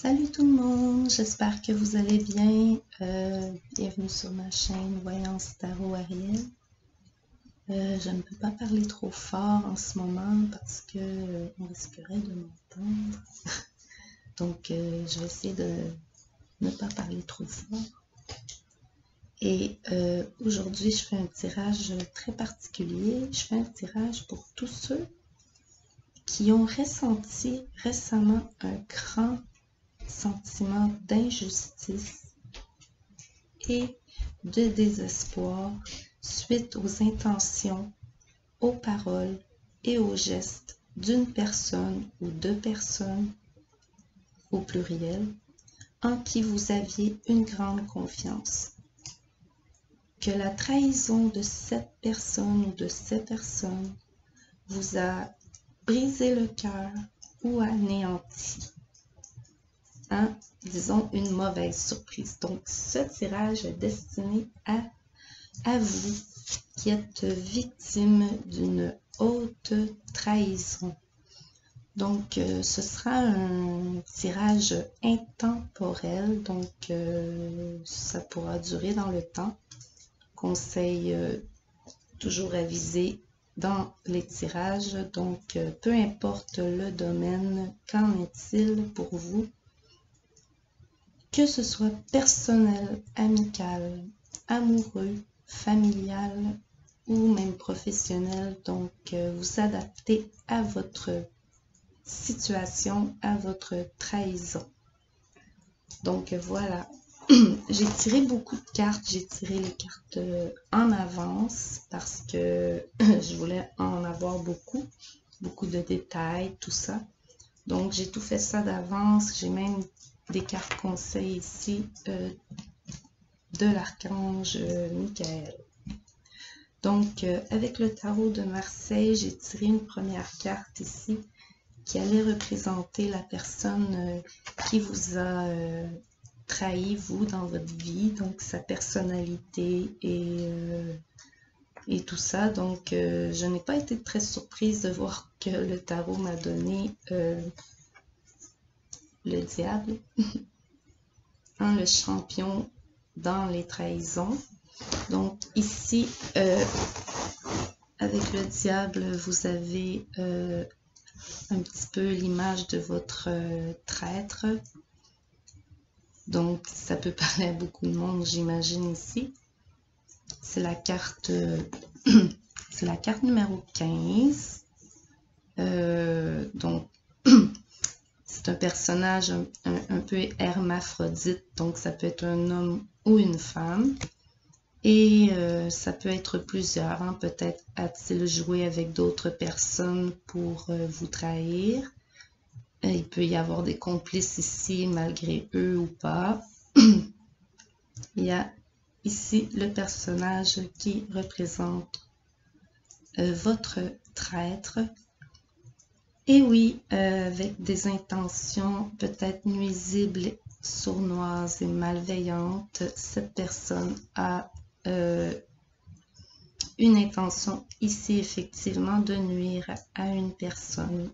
Salut tout le monde, j'espère que vous allez bien. Bienvenue sur ma chaîne Voyance Tarot Ariel. Je ne peux pas parler trop fort en ce moment parce que on risquerait de m'entendre. Donc je vais essayer de ne pas parler trop fort. Et aujourd'hui, je fais un tirage très particulier. Je fais un tirage pour tous ceux qui ont ressenti récemment un grand sentiment d'injustice et de désespoir suite aux intentions, aux paroles et aux gestes d'une personne ou de personnes, au pluriel, en qui vous aviez une grande confiance. Que la trahison de cette personne ou de ces personnes vous a brisé le cœur ou anéanti. Disons une mauvaise surprise. Donc, ce tirage est destiné à vous qui êtes victime d'une haute trahison. Donc, ce sera un tirage intemporel, donc ça pourra durer dans le temps. Conseil toujours avisé dans les tirages, donc peu importe le domaine, qu'en est-il pour vous? Que ce soit personnel, amical, amoureux, familial ou même professionnel, donc vous adaptez à votre situation, à votre trahison. Donc voilà, j'ai tiré beaucoup de cartes, j'ai tiré les cartes en avance parce que je voulais en avoir beaucoup de détails, tout ça. Donc j'ai tout fait ça d'avance, j'ai même des cartes conseils ici de l'archange Michael. Donc, avec le tarot de Marseille, j'ai tiré une première carte ici qui allait représenter la personne qui vous a trahi, vous, dans votre vie, donc sa personnalité et tout ça. Donc, je n'ai pas été très surprise de voir que le tarot m'a donné le diable, le champion dans les trahisons. Donc ici, avec le diable, vous avez un petit peu l'image de votre traître. Donc ça peut parler à beaucoup de monde, j'imagine ici. C'est la carte, c'est la carte numéro 15. Donc c'est un personnage un peu hermaphrodite, donc ça peut être un homme ou une femme. Et ça peut être plusieurs, peut-être a-t-il joué avec d'autres personnes pour vous trahir. Il peut y avoir des complices ici malgré eux ou pas. Il y a ici le personnage qui représente votre traître. Et oui, avec des intentions peut-être nuisibles, sournoises et malveillantes, cette personne a une intention ici effectivement de nuire à une personne.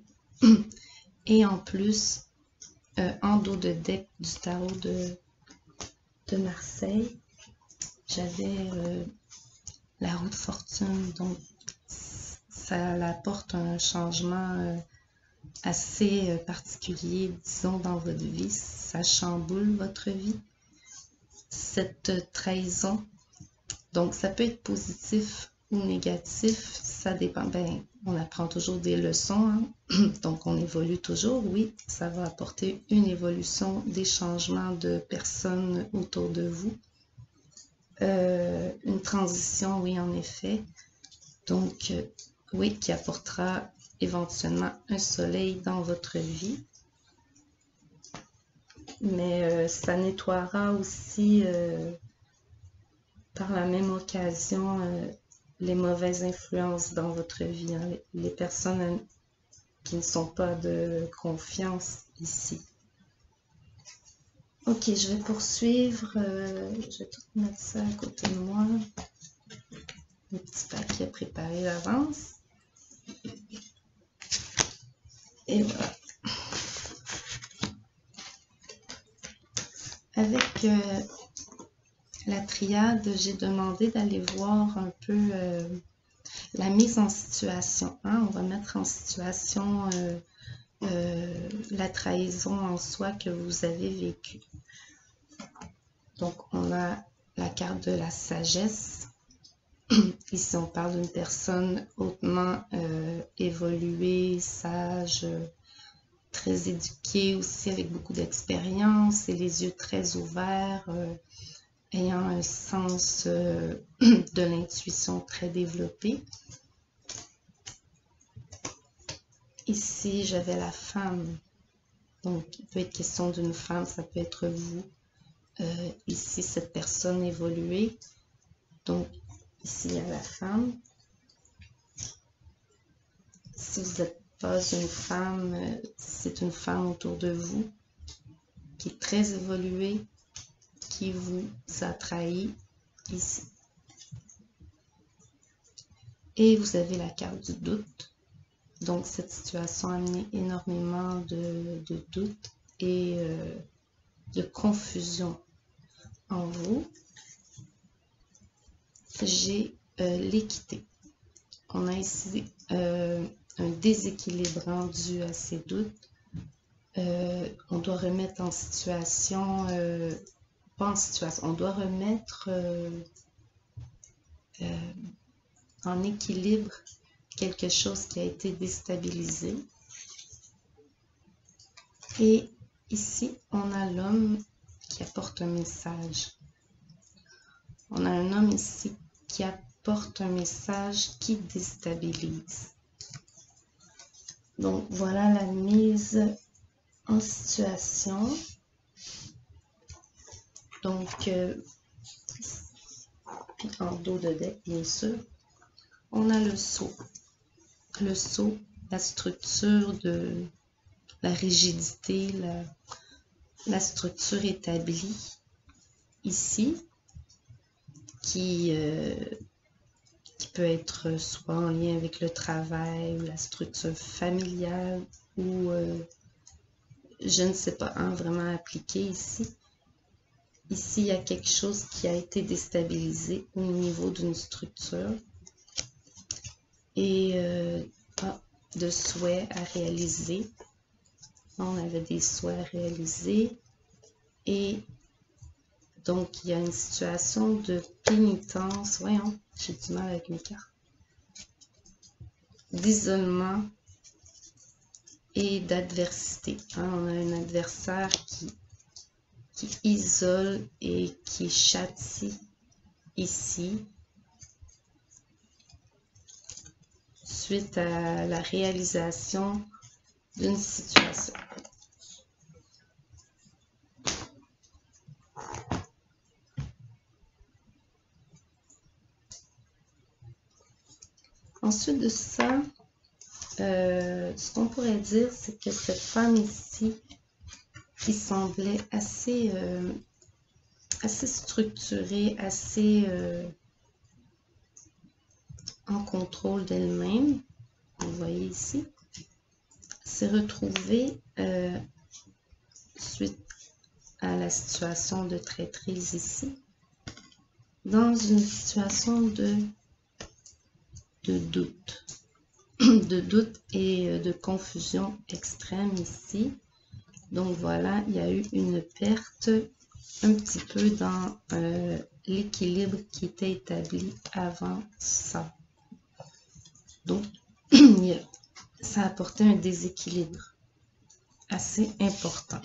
Et en plus, en dos de deck du tarot de Marseille, j'avais la roue de fortune. Donc ça apporte un changement assez particulier, disons, dans votre vie. Ça chamboule votre vie, cette trahison. Donc, ça peut être positif ou négatif, ça dépend. Ben, on apprend toujours des leçons, donc on évolue toujours. Oui, ça va apporter une évolution, des changements de personnes autour de vous. Une transition, oui, en effet. Donc, oui, qui apportera éventuellement un soleil dans votre vie. Mais ça nettoiera aussi par la même occasion les mauvaises influences dans votre vie, les personnes qui ne sont pas de confiance ici. Ok, je vais poursuivre. Je vais tout mettre ça à côté de moi. Un petit papier préparé d'avance. Et voilà. la triade, j'ai demandé d'aller voir un peu la mise en situation. Hein? On va mettre en situation la trahison en soi que vous avez vécue. Donc, on a la carte de la sagesse. Ici, on parle d'une personne hautement évoluée, sage, très éduquée aussi, avec beaucoup d'expérience et les yeux très ouverts, ayant un sens de l'intuition très développé. Ici, j'avais la femme. Donc, il peut être question d'une femme, ça peut être vous. Ici, cette personne évoluée. Donc, ici, il y a la femme. Si vous n'êtes pas une femme, c'est une femme autour de vous qui est très évoluée, qui vous a trahi ici. Et vous avez la carte du doute. Donc, cette situation a amené énormément de doute et de confusion en vous. J'ai l'équité. On a ici un déséquilibre dû à ces doutes. On doit remettre en situation, pas en situation, on doit remettre en équilibre quelque chose qui a été déstabilisé. Et ici, on a l'homme qui apporte un message. On a un homme ici qui apporte un message qui déstabilise. Donc, voilà la mise en situation. Donc, puis en dos de deck, bien sûr, on a le sceau. Le sceau, la structure de la rigidité, la structure établie ici, qui peut être soit en lien avec le travail ou la structure familiale ou je ne sais pas, vraiment appliqué ici. Ici, il y a quelque chose qui a été déstabilisé au niveau d'une structure et de souhaits à réaliser. On avait des souhaits à réaliser et donc il y a une situation de pénitence. Voyons, j'ai du mal avec mes cartes. D'isolement et d'adversité. On a un adversaire qui isole et qui châtie ici suite à la réalisation d'une situation. Ensuite de ça, ce qu'on pourrait dire, c'est que cette femme ici, qui semblait assez structurée, assez en contrôle d'elle-même, vous voyez ici, s'est retrouvée suite à la situation de traîtrise ici, dans une situation de doute, de doute et de confusion extrême ici. Donc voilà, il y a eu une perte un petit peu dans l'équilibre qui était établi avant ça. Donc, ça a apporté un déséquilibre assez important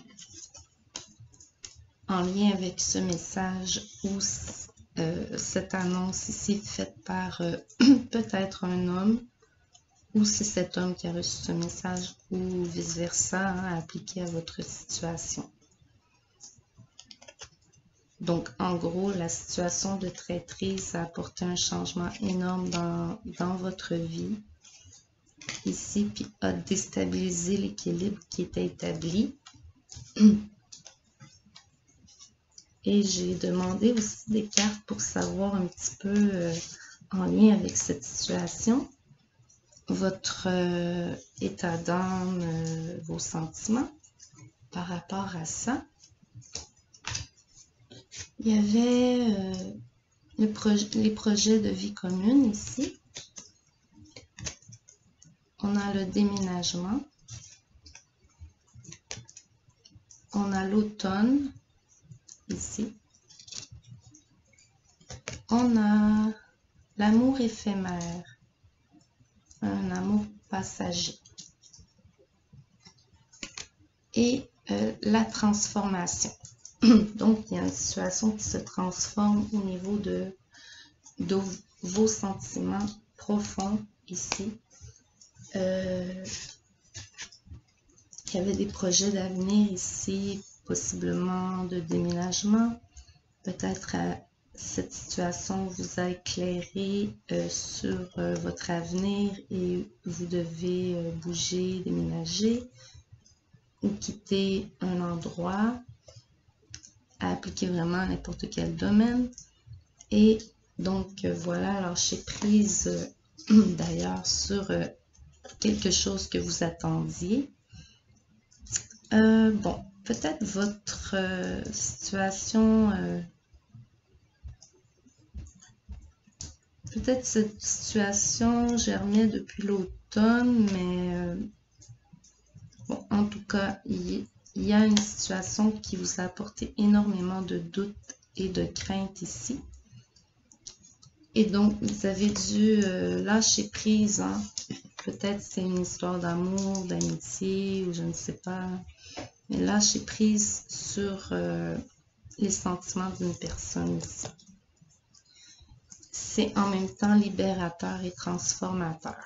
en lien avec ce message ou cette annonce ici faite par peut-être un homme ou c'est cet homme qui a reçu ce message ou vice-versa appliqué à votre situation. Donc, en gros, la situation de traîtrise a apporté un changement énorme dans votre vie ici, puis a déstabilisé l'équilibre qui était établi. Et j'ai demandé aussi des cartes pour savoir un petit peu en lien avec cette situation, votre état d'âme, vos sentiments par rapport à ça. Il y avait les projets de vie commune ici. On a le déménagement. On a l'automne ici. On a l'amour éphémère, un amour passager. Et la transformation. Donc, il y a une situation qui se transforme au niveau de vos sentiments profonds ici. Il y avait des projets d'avenir ici, possiblement de déménagement. Peut-être cette situation vous a éclairé sur votre avenir et vous devez bouger, déménager ou quitter un endroit, à appliquer vraiment à n'importe quel domaine. Et donc voilà, lâcher prise d'ailleurs sur quelque chose que vous attendiez. Bon, peut-être votre situation, peut-être cette situation germait depuis l'automne, mais bon, en tout cas, il y a une situation qui vous a apporté énormément de doutes et de craintes ici. Et donc, vous avez dû lâcher prise, hein? Peut-être c'est une histoire d'amour, d'amitié, ou je ne sais pas. Mais lâcher prise sur les sentiments d'une personne ici. C'est en même temps libérateur et transformateur.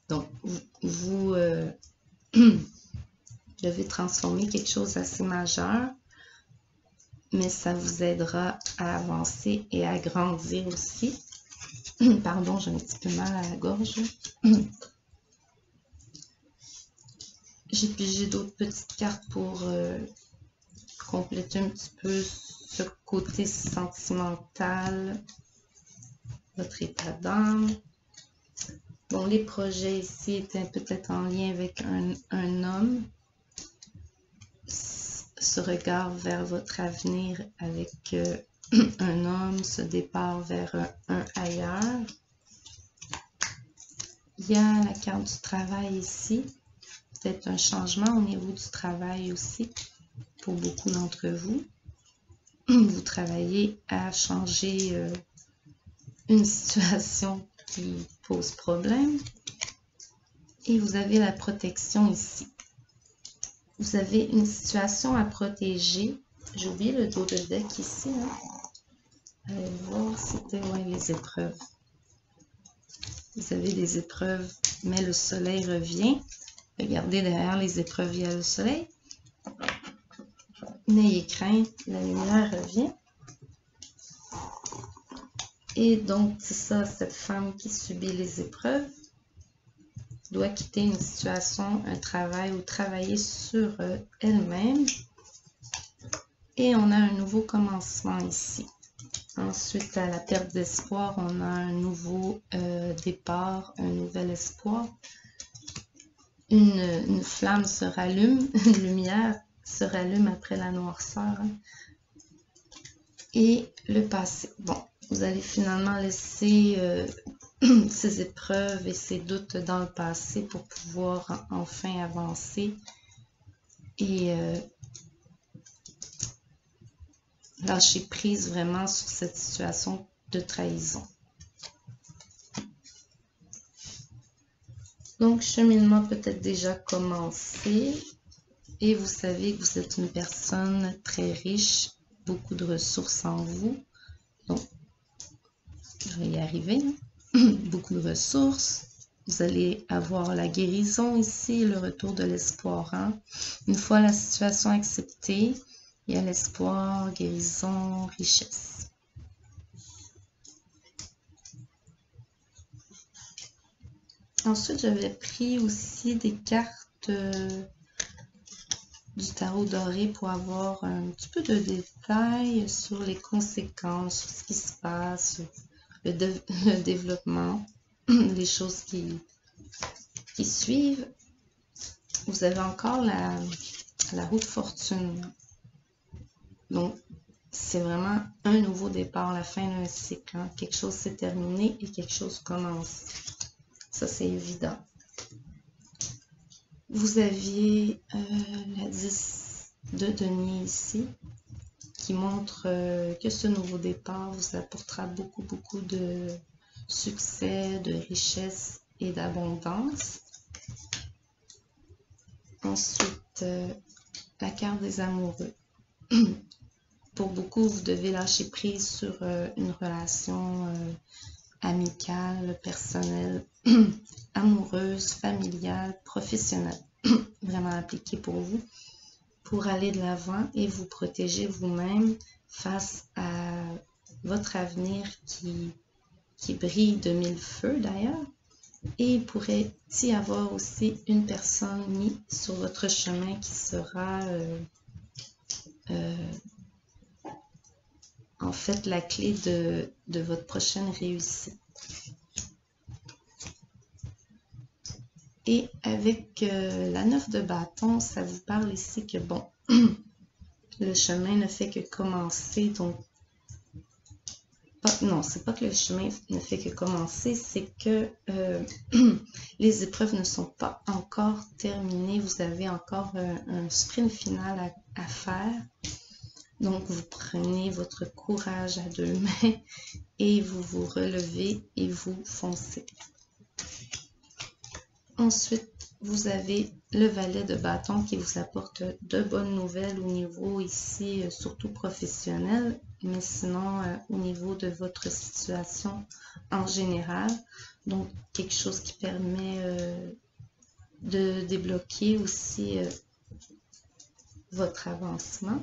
Donc, vous devez transformer quelque chose d'assez majeur, mais ça vous aidera à avancer et à grandir aussi. Pardon, j'ai un petit peu mal à la gorge. J'ai pigé d'autres petites cartes pour compléter un petit peu ce côté sentimental, votre état d'âme. Bon, les projets ici étaient peut-être en lien avec un homme. Ce regard vers votre avenir avec un homme, ce départ vers un ailleurs. Il y a la carte du travail ici. Peut-être un changement au niveau du travail aussi pour beaucoup d'entre vous. Vous travaillez à changer une situation qui pose problème. Et vous avez la protection ici. Vous avez une situation à protéger. J'ai oublié le dos de deck ici. Hein. Allez voir, c'était les épreuves. Vous avez des épreuves, mais le soleil revient. Regardez derrière les épreuves, il y a le soleil. N'ayez crainte, la lumière revient. Et donc, c'est ça, cette femme qui subit les épreuves doit quitter une situation, un travail ou travailler sur elle-même. Et on a un nouveau commencement ici. Ensuite, à la perte d'espoir, on a un nouveau départ, un nouvel espoir. Une flamme se rallume, une lumière se rallume après la noirceur. Hein. Et le passé. Bon, vous allez finalement laisser ces épreuves et ces doutes dans le passé pour pouvoir enfin avancer et lâcher prise vraiment sur cette situation de trahison. Donc, cheminement peut-être déjà commencé et vous savez que vous êtes une personne très riche, beaucoup de ressources en vous. Donc, je vais y arriver. Beaucoup de ressources. Vous allez avoir la guérison ici, le retour de l'espoir. Hein? Une fois la situation acceptée, il y a l'espoir, guérison, richesse. Ensuite, j'avais pris aussi des cartes du tarot doré pour avoir un petit peu de détails sur les conséquences, sur ce qui se passe, le développement, les choses qui suivent. Vous avez encore la roue de fortune. Donc, c'est vraiment un nouveau départ, la fin d'un cycle. Hein. Quelque chose s'est terminé et quelque chose commence. Ça, c'est évident. Vous aviez la 10 de denier ici, qui montre que ce nouveau départ vous apportera beaucoup de succès, de richesse et d'abondance. Ensuite, la carte des amoureux. Pour beaucoup, vous devez lâcher prise sur une relation amicale, personnelle, amoureuse, familiale, professionnelle, vraiment appliquée pour vous, pour aller de l'avant et vous protéger vous-même face à votre avenir qui brille de mille feux d'ailleurs. Et il pourrait y avoir aussi une personne mise sur votre chemin qui sera en fait la clé de votre prochaine réussite. Et avec la 9 de bâton, ça vous parle ici que bon, le chemin ne fait que commencer, donc non, c'est pas que le chemin ne fait que commencer, c'est que les épreuves ne sont pas encore terminées. Vous avez encore un sprint final à faire. Donc, vous prenez votre courage à deux mains et vous vous relevez et vous foncez. Ensuite, vous avez le valet de bâton qui vous apporte de bonnes nouvelles au niveau ici, surtout professionnel, mais sinon au niveau de votre situation en général. Donc, quelque chose qui permet de débloquer aussi votre avancement.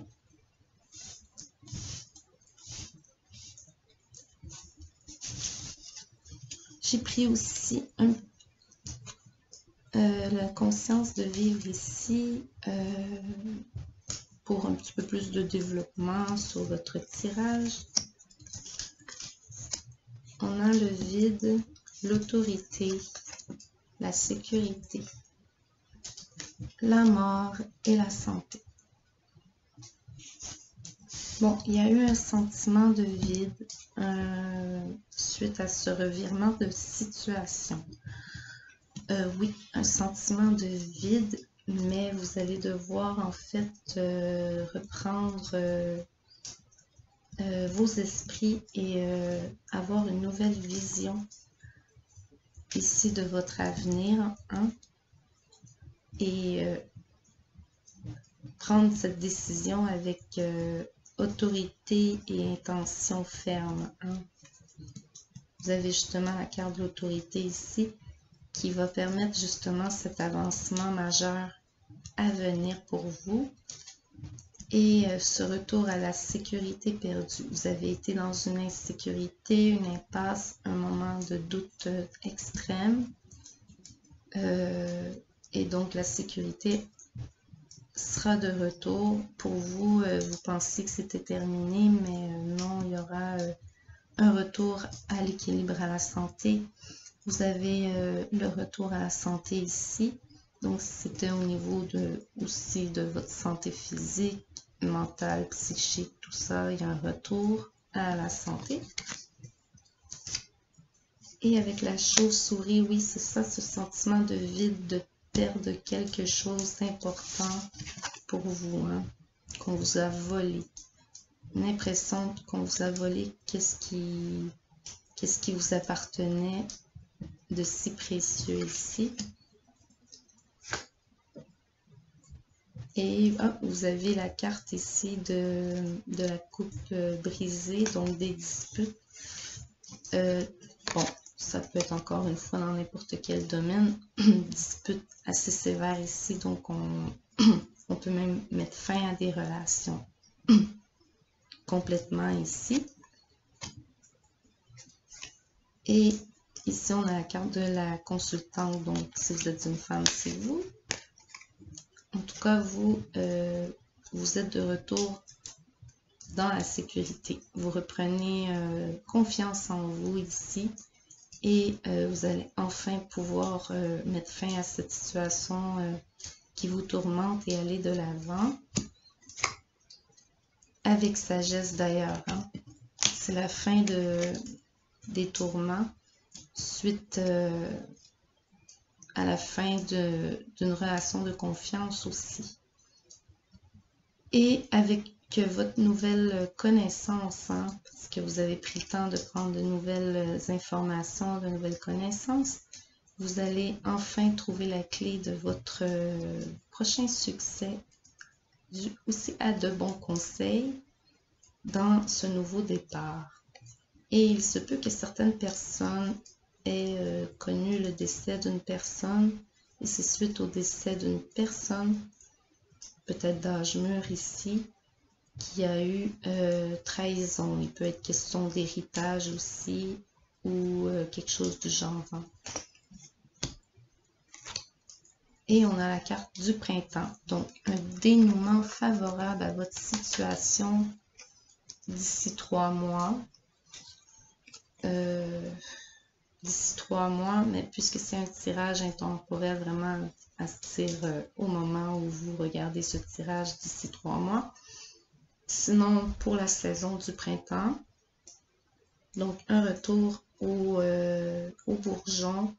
J'ai pris aussi la conscience de vivre ici pour un petit peu plus de développement sur votre tirage. On a le vide, l'autorité, la sécurité, la mort et la santé. Bon, il y a eu un sentiment de vide suite à ce revirement de situation. Oui, un sentiment de vide, mais vous allez devoir en fait reprendre vos esprits et avoir une nouvelle vision ici de votre avenir, hein, et prendre cette décision avec autorité et intention ferme. Hein. Vous avez justement la carte de l'autorité ici qui va permettre justement cet avancement majeur à venir pour vous et ce retour à la sécurité perdue. Vous avez été dans une insécurité, une impasse, un moment de doute extrême et donc la sécurité sera de retour. Pour vous, vous pensiez que c'était terminé, mais non, il y aura un retour à l'équilibre, à la santé. Vous avez le retour à la santé ici. Donc, c'était au niveau aussi de votre santé physique, mentale, psychique, tout ça. Il y a un retour à la santé. Et avec la chauve-souris, oui, c'est ça, ce sentiment de vide, de perdre quelque chose d'important pour vous, hein, qu'on vous a volé. Une impression qu'on vous a volé qu'est-ce qui vous appartenait de si précieux ici. Et vous avez la carte ici de la coupe brisée, donc des disputes. Bon, ça peut être encore une fois dans n'importe quel domaine. Dispute assez sévère ici, donc on peut même mettre fin à des relations complètement ici. Et ici, on a la carte de la consultante, donc si vous êtes une femme, c'est vous. En tout cas, vous êtes de retour dans la sécurité. Vous reprenez confiance en vous ici et vous allez enfin pouvoir mettre fin à cette situation qui vous tourmente et aller de l'avant. avec sagesse d'ailleurs. Hein. C'est la fin des tourments suite à la fin d'une relation de confiance aussi. Et avec votre nouvelle connaissance, hein, parce que vous avez pris le temps de prendre de nouvelles informations, de nouvelles connaissances, vous allez enfin trouver la clé de votre prochain succès, dû aussi à de bons conseils dans ce nouveau départ. Et il se peut que certaines personnes aient connu le décès d'une personne, et c'est suite au décès d'une personne, peut-être d'âge mûr ici, qui a eu trahison. Il peut être question d'héritage aussi, ou quelque chose du genre. Hein. Et on a la carte du printemps. Donc, un dénouement favorable à votre situation d'ici 3 mois. D'ici 3 mois, mais puisque c'est un tirage intemporel, vraiment à se tirer au moment où vous regardez ce tirage d'ici 3 mois. Sinon, pour la saison du printemps, donc un retour au bourgeon,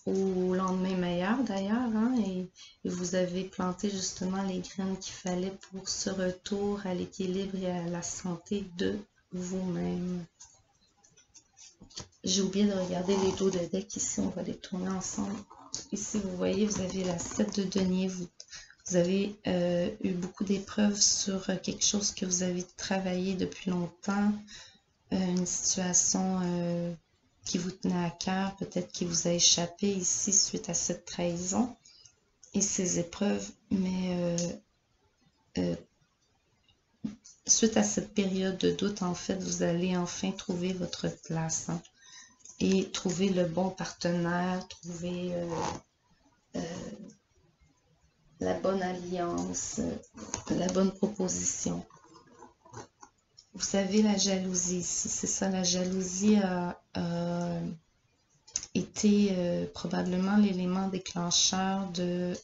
au lendemain meilleur d'ailleurs, hein, et vous avez planté justement les graines qu'il fallait pour ce retour à l'équilibre et à la santé de vous-même. J'ai oublié de regarder les dos de deck ici, on va les tourner ensemble. Ici, vous voyez, vous avez la 7 de denier, vous avez eu beaucoup d'épreuves sur quelque chose que vous avez travaillé depuis longtemps, une situation qui vous tenait à cœur, peut-être qui vous a échappé ici suite à cette trahison et ces épreuves, mais suite à cette période de doute, en fait, vous allez enfin trouver votre place, hein, et trouver le bon partenaire, trouver la bonne alliance, la bonne proposition. Vous savez, la jalousie ici, c'est ça, la jalousie a été probablement l'élément déclencheur de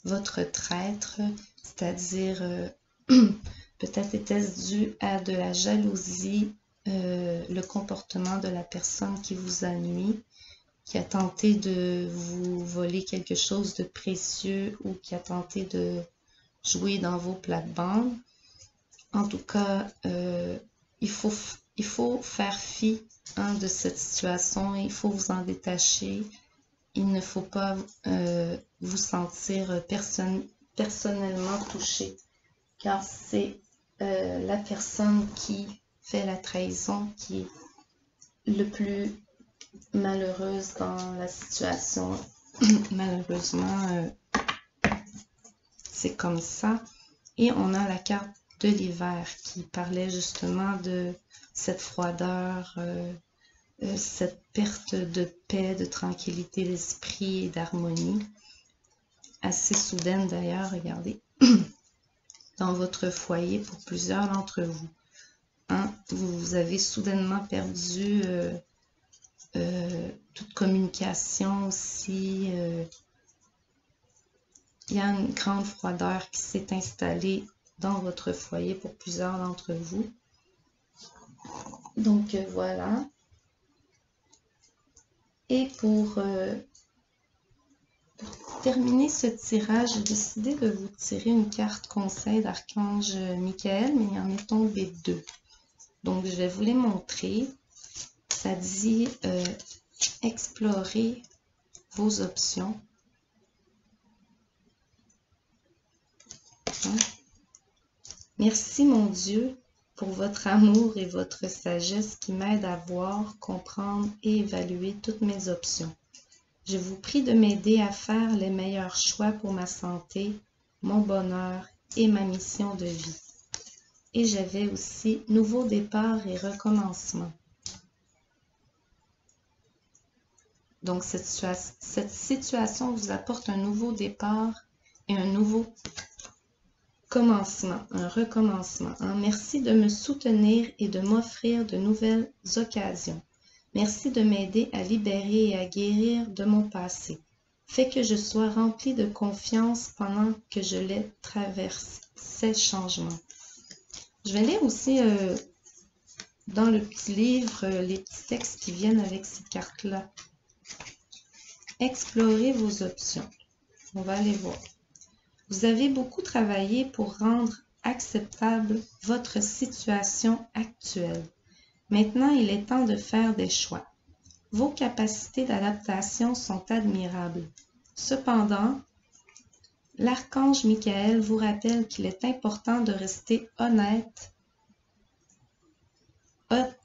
votre traître, c'est-à-dire peut-être était-ce dû à de la jalousie, le comportement de la personne qui vous a nuit, qui a tenté de vous voler quelque chose de précieux ou qui a tenté de jouer dans vos plates-bandes. En tout cas, il faut faire fi, hein, de cette situation, il faut vous en détacher. Il ne faut pas vous sentir personnellement touché, car c'est la personne qui fait la trahison qui est le plus malheureuse dans la situation. Malheureusement, c'est comme ça. Et on a la carte de l'hiver qui parlait justement de cette froideur, cette perte de paix, de tranquillité d'esprit et d'harmonie. Assez soudaine d'ailleurs, regardez, dans votre foyer pour plusieurs d'entre vous. Hein, vous avez soudainement perdu toute communication aussi. Il y a une grande froideur qui s'est installée dans votre foyer pour plusieurs d'entre vous. Donc voilà. Et pour terminer ce tirage, j'ai décidé de vous tirer une carte conseil d'Archange Michael, mais il y en est tombé 2. Donc je vais vous les montrer. Ça dit explorer vos options. Merci mon Dieu pour votre amour et votre sagesse qui m'aide à voir, comprendre et évaluer toutes mes options. Je vous prie de m'aider à faire les meilleurs choix pour ma santé, mon bonheur et ma mission de vie. Et j'avais aussi nouveau départ et recommencement. Donc cette situation vous apporte un nouveau départ et un nouveau commencement, un recommencement. Merci de me soutenir et de m'offrir de nouvelles occasions. Merci de m'aider à libérer et à guérir de mon passé. Fais que je sois remplie de confiance pendant que je les traverse, ces changements. Je vais lire aussi dans le petit livre les petits textes qui viennent avec ces cartes-là. Explorez vos options. On va aller voir. Vous avez beaucoup travaillé pour rendre acceptable votre situation actuelle. Maintenant, il est temps de faire des choix. Vos capacités d'adaptation sont admirables. Cependant, l'archange Michael vous rappelle qu'il est important de rester honnête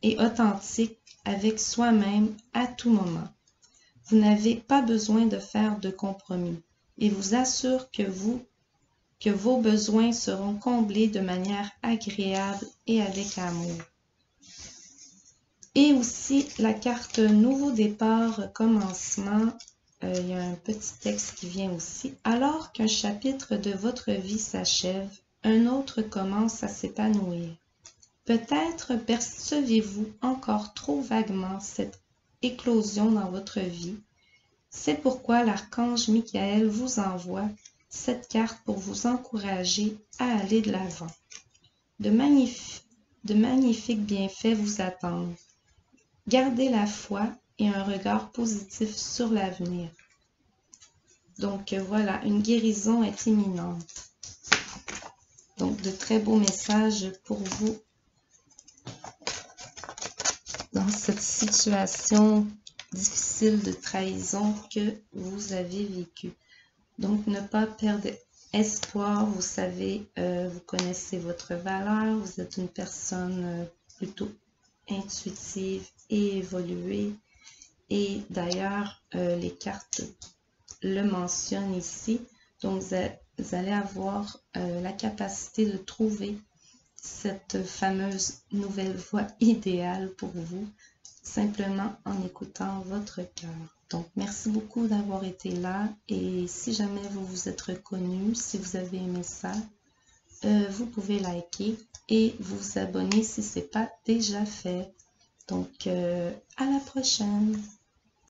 et authentique avec soi-même à tout moment. Vous n'avez pas besoin de faire de compromis et vous assure que vos besoins seront comblés de manière agréable et avec amour. Et aussi la carte Nouveau départ, commencement, il y a un petit texte qui vient aussi. Alors qu'un chapitre de votre vie s'achève, un autre commence à s'épanouir. Peut-être percevez-vous encore trop vaguement cette éclosion dans votre vie. C'est pourquoi l'archange Michael vous envoie cette carte pour vous encourager à aller de l'avant. De magnifiques bienfaits vous attendent. Gardez la foi et un regard positif sur l'avenir. Donc voilà, une guérison est imminente. Donc de très beaux messages pour vous dans cette situation difficile de trahison que vous avez vécue. Donc ne pas perdre espoir, vous savez, vous connaissez votre valeur, vous êtes une personne plutôt intuitive et évoluée. Et d'ailleurs, les cartes le mentionnent ici. Donc, vous allez avoir la capacité de trouver cette fameuse nouvelle voie idéale pour vous, simplement en écoutant votre cœur. Donc, merci beaucoup d'avoir été là. Et si jamais vous vous êtes reconnu, si vous avez aimé ça, vous pouvez liker et vous abonner si ce n'est pas déjà fait. Donc, à la prochaine!